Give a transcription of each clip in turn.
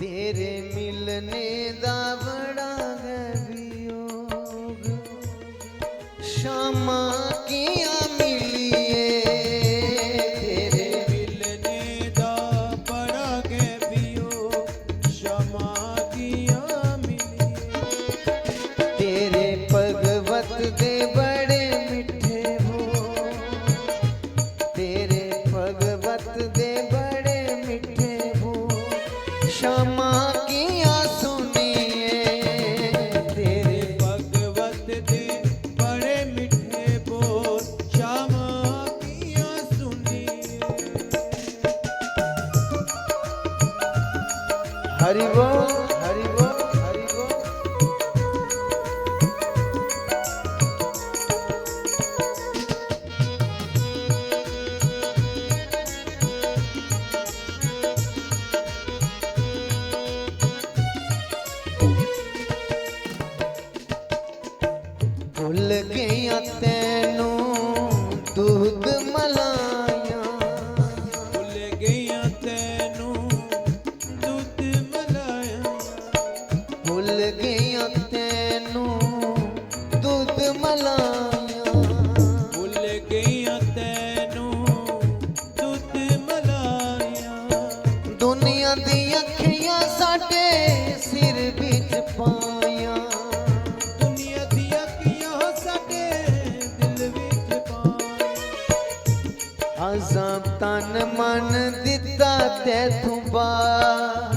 तेरे मिलने दा बड़ा है वियोग, शामा किया मिलिए। तेरे मिलने दा बड़ा है वियोग, शामा किया मिलिए। तेरे भगवत दे बड़े मिठे हो, तेरे भगवत दे बड़े मिठे हो, क्षमा किया सुनिए। तेरे भगवत दे बड़े मिठे बोल, क्षमा किया सुनिए। हरि बोल हरि बोल हरि बोल। भुल गया तेनू दूध मलाया, भुल गया तेनू दूध मलाया। भुल गया तेनू दूध मलाया। भुल गया तेनू दूध मलाया। दुनिया दी अखियां साडे सिर विच पाया, दुनिया दी अखियां साडे दिल विच पाया। असां तन मन दिता तैथों बार,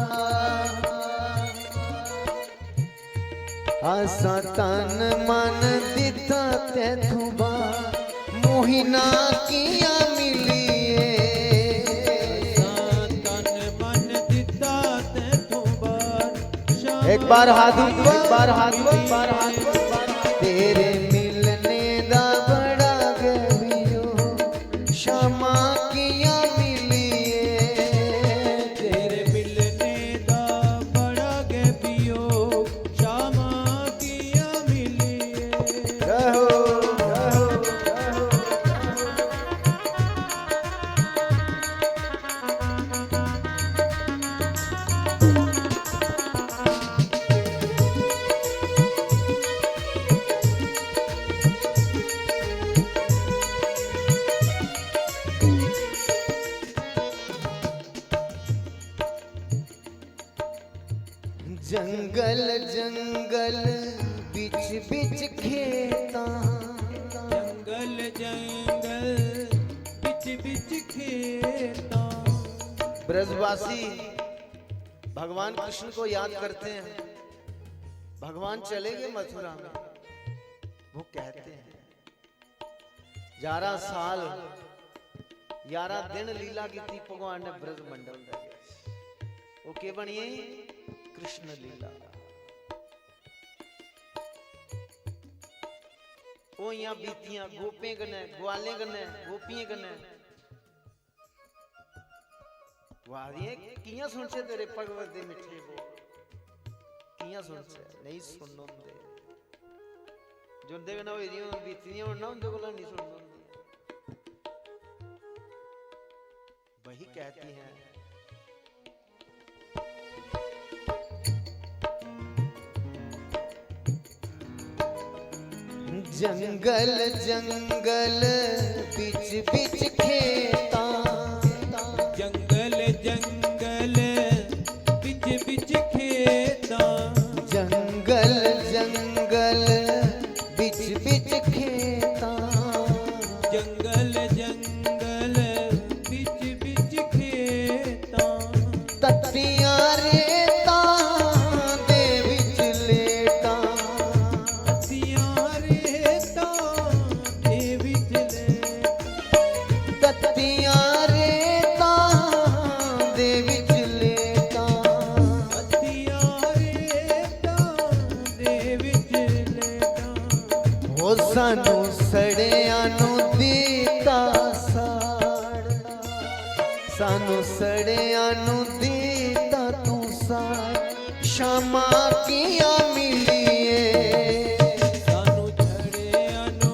असां तन मन दिता तैथों बार, मोहिना किया मिलिए। तन मन दिता तैथों बार। एक बार हाथ ऊपर, एक बार हाथ ऊपर, एक बार हाथ ऊपर। तेरे मिलने दा बड़ा गवियो, क्षमा किया मिलिए। तेरे मिलने दा बड़ा गै वियोग, क्षमा किया मिलिए। रहो रहो रहो। जंगल जंगल बिच बिच खेता, जंगल जंगल बिच बिच खेता। ब्रजवासी भगवान कृष्ण को याद करते हैं। भगवान चले गए मथुरा में, वो कहते हैं 11 साल 11 दिन लीला की थी भगवान ने ब्रज मंडल दे। वो के बनिए कृष्ण लीला। वो यहाँ बीतियां गोपे कने ग्वाले कने गोपियां कने। वादिए कियां सुन से तेरे भगवत दे मिठे बोल, कियां सुन से नहीं सुन दे जुंदे कने होई दियां बीतियां होना उनदे कोल नहीं सुन दे। वही कहती हैं जंगल जंगल बिच बिच खेता, जंगल जंगल बिच बिच खेता। जंगल जंगल बिच बिच खेता, जंगल जंगल बिच बिच खेता। तत्तियां रेता दे विच लेटा, तत्तियां रेता दे विच लेटा। तत्तियां रेता दे विच लेटा। तत्तियां रेता दे विच लेटा। हो सानू सड़ियां नू दीता साड़, सानू सड़ियां नू दीता तू साड़, क्षमा किया मिलिए। सानू छड़ियां नू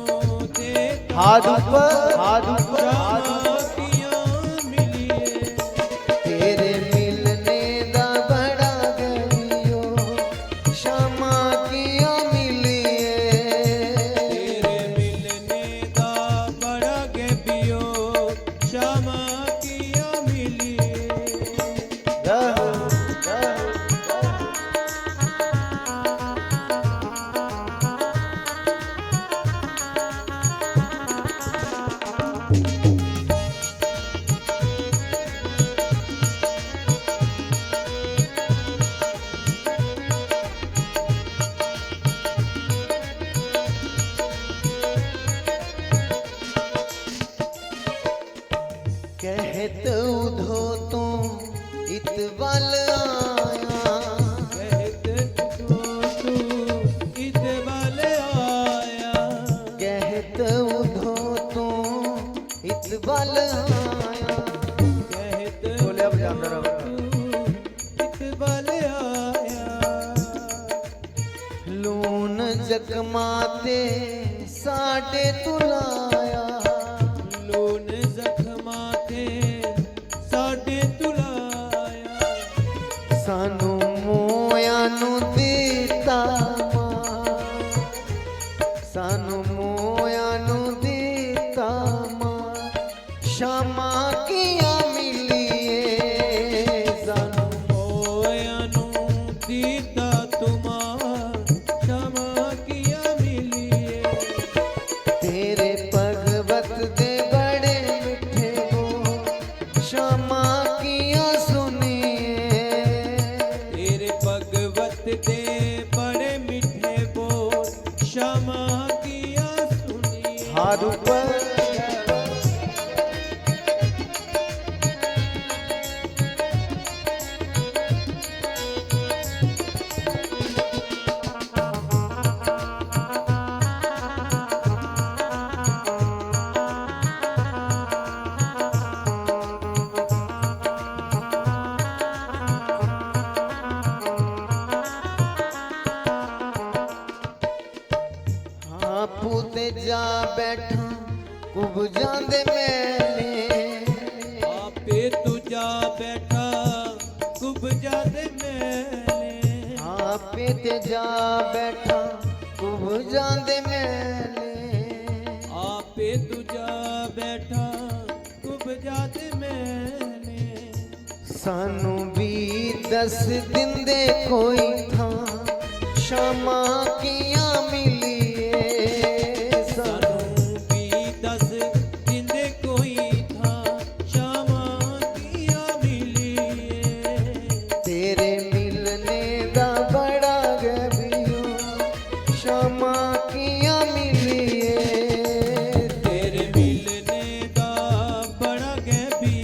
दे हाथ ऊपर हाथ ऊपर हाथ ऊपर। क्षमा किया मिलिए। तेरे मिलने दा बड़ा उधो तू इत बल आया, कहत उधो तू इत बल आया, कहत उधो तू इत बल आया। कहत बोले अब जाता रहो। तू इत बल आया। लून जखमाते साडे तुलाया, लून जखमाते साडे तुलाया, सानू मोया नू दिता मां, सानू मोया नू दिता मां, शामा किया मिलिए, सानू मोया नू दीता तुमा, क्षमा किया मिलिए। तेरे भगवत दे बड़े मिठे बोल, शामा किया सुनिए, तेरे भगवत दे बड़े मीठे बोल, क्षमा किया सुनिए। हाथ ऊपर आपू ते जा बैठा कुब जांदे मैंने, आपे तुझा बैठा कुब जादे मैंने, आपे ते जा बैठा कुब जांदे मैंने, आपे तुझा बैठा कुब जादे मैंने। सानू भी दस दिन दे कोई था, शामा किया मिलिए, सानू भी 10 दिन दे कोई था, क्षमा किया मिलिए। तेरे मिलने दा बड़ा गबियो, शामा किया मिलिए, तेरे मिलने दा बड़ा गैबी